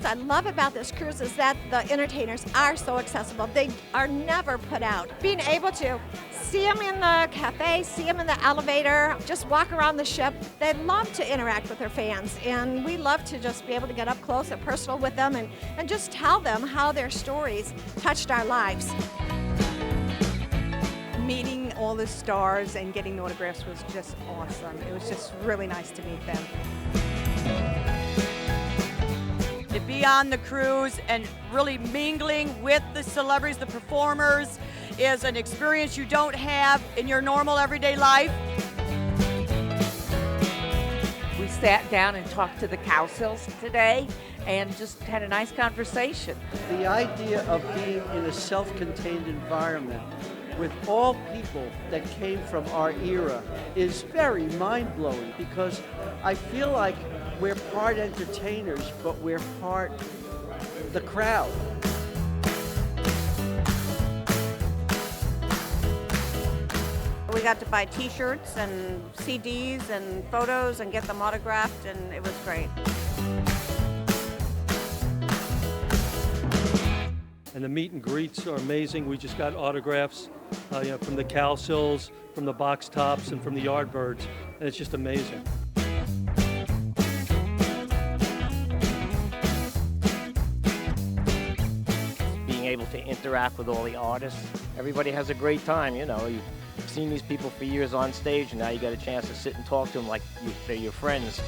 things I love about this cruise is that the entertainers are so accessible. They are never put out. Being able to see them in the cafe, see them in the elevator, just walk around the ship. They love to interact with their fans, and we love to just be able to get up close and personal with them and just tell them how their stories touched our lives. Meeting all the stars and getting the autographs was just awesome. It was just really nice to meet them. To be on the cruise and really mingling with the celebrities, the performers, is an experience you don't have in your normal everyday life. We sat down and talked to the Cowsills today and just had a nice conversation. The idea of being in a self-contained environment with all people that came from our era is very mind-blowing, because I feel like we're part entertainers, but we're part the crowd. We got to buy t-shirts and CDs and photos and get them autographed, and it was great. And the meet and greets are amazing. We just got autographs from the Cowsills, from the Box Tops, and from the Yardbirds, and it's just amazing. Being able to interact with all the artists, everybody has a great time. You know, you've seen these people for years on stage, and now you got a chance to sit and talk to them like they're your friends.